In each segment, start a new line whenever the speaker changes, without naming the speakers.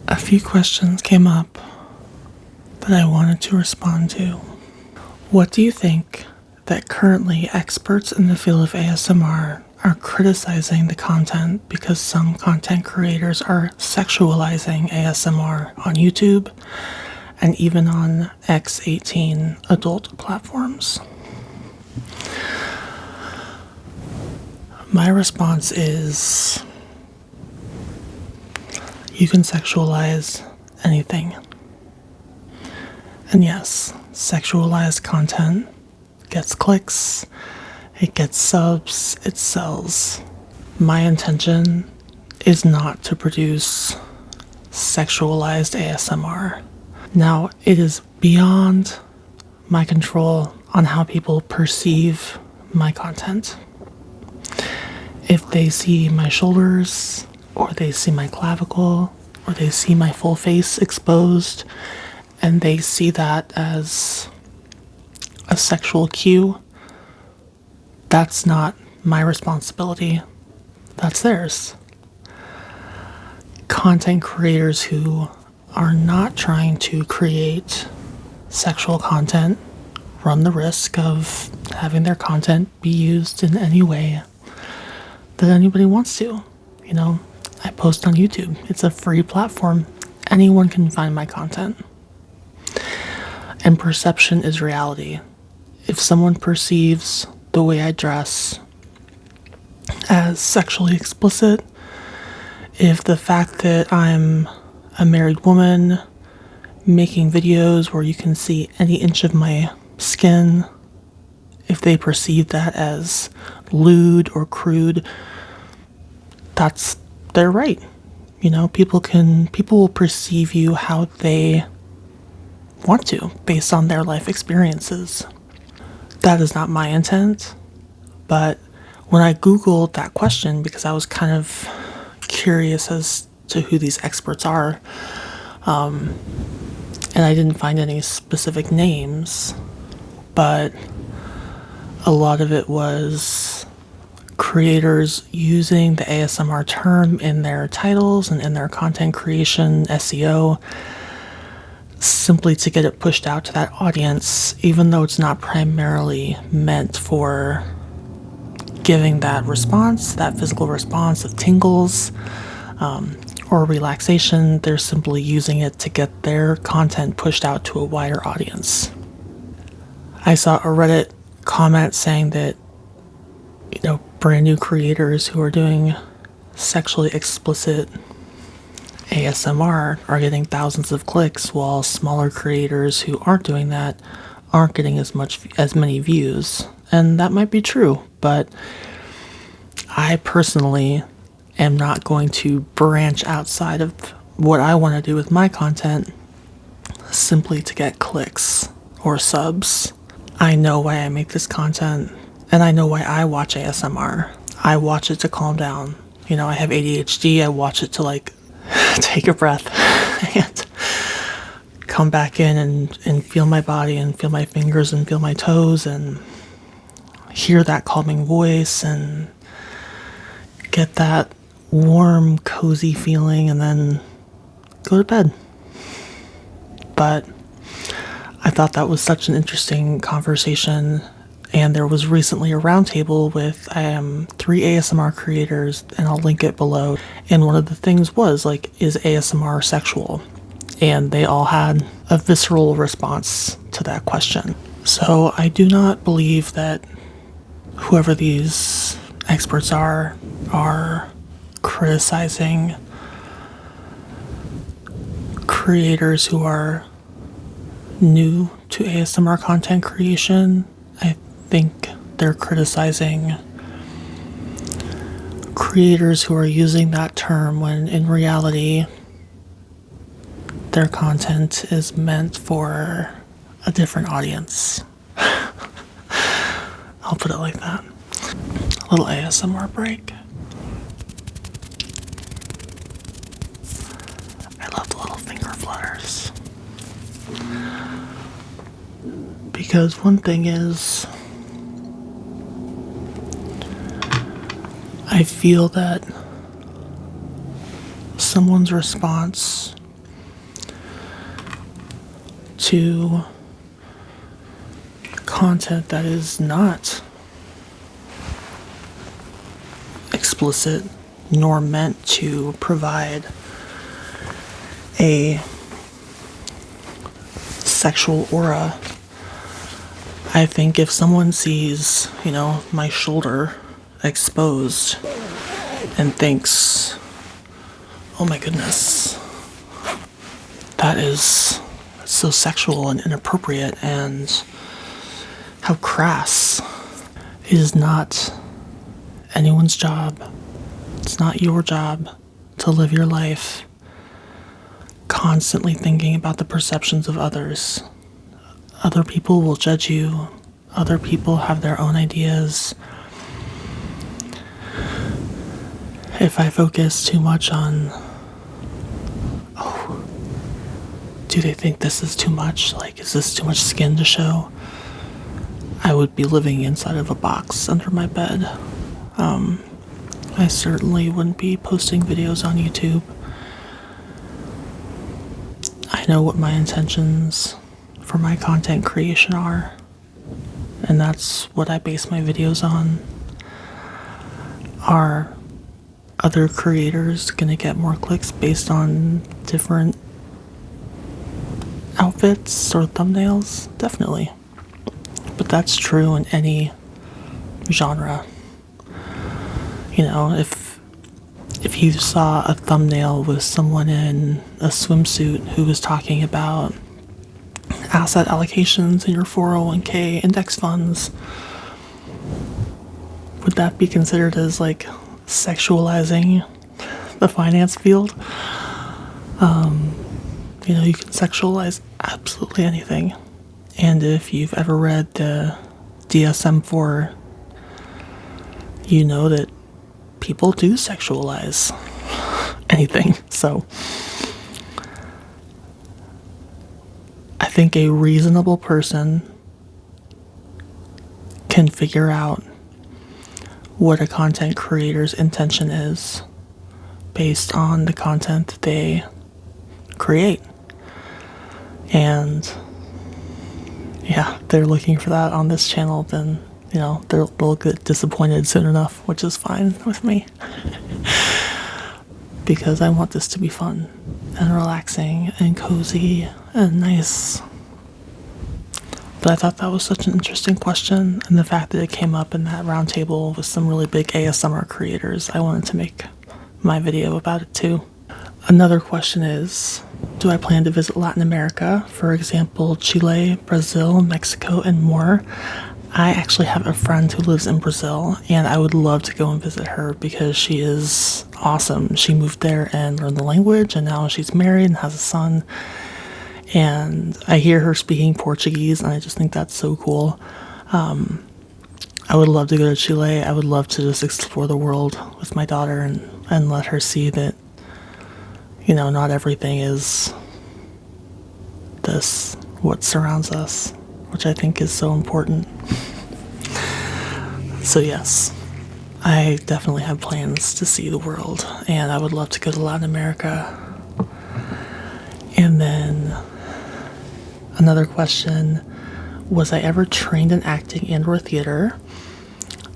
A few questions came up that I wanted to respond to. What do you think that currently experts in the field of ASMR are criticizing the content because some content creators are sexualizing ASMR on YouTube and even on X18 adult platforms? My response is you can sexualize anything. And yes, sexualized content gets clicks, it gets subs, it sells. My intention is not to produce sexualized ASMR. Now, it is beyond my control on how people perceive my content. If they see my shoulders, or they see my clavicle, or they see my full face exposed, and they see that as a sexual cue, that's not my responsibility. That's theirs. Content creators who are not trying to create sexual content run the risk of having their content be used in any way that anybody wants to. You know, I post on YouTube. It's a free platform. Anyone can find my content. And perception is reality. If someone perceives the way I dress as sexually explicit, if the fact that I'm a married woman making videos where you can see any inch of my skin, if they perceive that as lewd or crude, that's their right. You know, people will perceive you how they want to based on their life experiences. That is not my intent, but when I Googled that question, because I was kind of curious as to who these experts are, and I didn't find any specific names, but a lot of it was creators using the ASMR term in their titles and in their content creation SEO simply to get it pushed out to that audience, even though it's not primarily meant for giving that response, that physical response of tingles or relaxation. They're simply using it to get their content pushed out to a wider audience. I saw a Reddit comment saying that, you know, brand new creators who are doing sexually explicit ASMR are getting thousands of clicks, while smaller creators who aren't doing that aren't getting as many views. And that might be true, but I personally am not going to branch outside of what I want to do with my content simply to get clicks or subs. I know why I make this content, and I know why I watch ASMR. I watch it to calm down. You know, I have ADHD. I watch it to like take a breath and come back in and feel my body and feel my fingers and feel my toes and hear that calming voice and get that warm, cozy feeling and then go to bed. But I thought that was such an interesting conversation, and there was recently a roundtable with 3 ASMR creators, and I'll link it below. And one of the things was, like, is ASMR sexual? And they all had a visceral response to that question. So I do not believe that whoever these experts are criticizing creators who are new to ASMR content creation. I think they're criticizing creators who are using that term when in reality their content is meant for a different audience. I'll put it like that. A little ASMR break. I love the little finger flutters. Because one thing is, I feel that someone's response to content that is not explicit nor meant to provide a sexual aura. I think if someone sees, my shoulder exposed and thinks, oh my goodness, that is so sexual and inappropriate, and how crass. It is not anyone's job. It's not your job to live your life constantly thinking about the perceptions of others. Other people will judge you. Other people have their own ideas. If I focus too much on, oh, do they think this is too much? Like, is this too much skin to show? I would be living inside of a box under my bed. I certainly wouldn't be posting videos on YouTube. I know what my intentions for my content creation are, and that's what I base my videos on. Are other creators gonna get more clicks based on different outfits or thumbnails? Definitely. But that's true in any genre. If you saw a thumbnail with someone in a swimsuit who was talking about asset allocations in your 401k index funds, would that be considered as like sexualizing the finance field? You can sexualize absolutely anything. And if you've ever read the DSM-4, you know that people do sexualize anything. So I think a reasonable person can figure out what a content creator's intention is based on the content they create. And yeah, they're looking for that on this channel, then they'll get disappointed soon enough, which is fine with me. Because I want this to be fun and relaxing and cozy and nice. But I thought that was such an interesting question, and the fact that it came up in that roundtable with some really big ASMR creators, I wanted to make my video about it too. Another question is, do I plan to visit Latin America? For example, Chile, Brazil, Mexico, and more. I actually have a friend who lives in Brazil, and I would love to go and visit her because she is awesome. She moved there and learned the language, and now she's married and has a son. And I hear her speaking Portuguese, and I just think that's so cool. I would love to go to Chile. I would love to just explore the world with my daughter and let her see that, not everything is what surrounds us, which I think is so important. So yes, I definitely have plans to see the world, and I would love to go to Latin America. And then another question, was I ever trained in acting and or theater?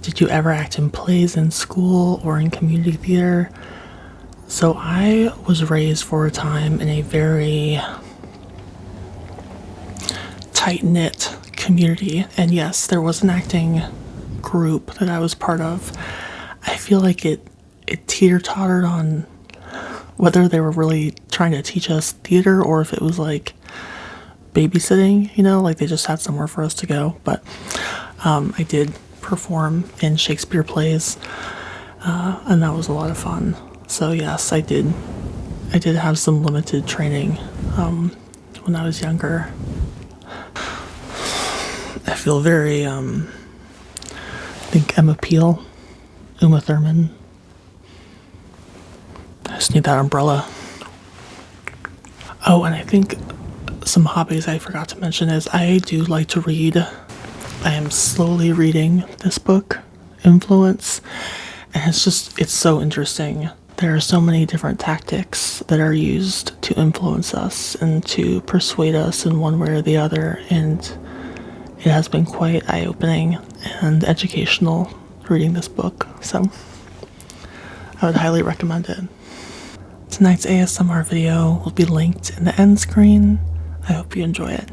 Did you ever act in plays in school or in community theater? So I was raised for a time in a very tight-knit community, and yes, there was an acting group that I was part of. I feel like it teeter-tottered on whether they were really trying to teach us theater or if it was like babysitting, like they just had somewhere for us to go. But I did perform in Shakespeare plays, and that was a lot of fun. So yes, I did have some limited training when I was younger. I feel very, I think Uma Thurman. I just need that umbrella. Oh, and I think some hobbies I forgot to mention is I do like to read. I am slowly reading this book, Influence, and it's so interesting there are so many different tactics that are used to influence us and to persuade us in one way or the other, and it has been quite eye-opening and educational reading this book, so I would highly recommend it. Tonight's ASMR video will be linked in the end screen. I hope you enjoy it.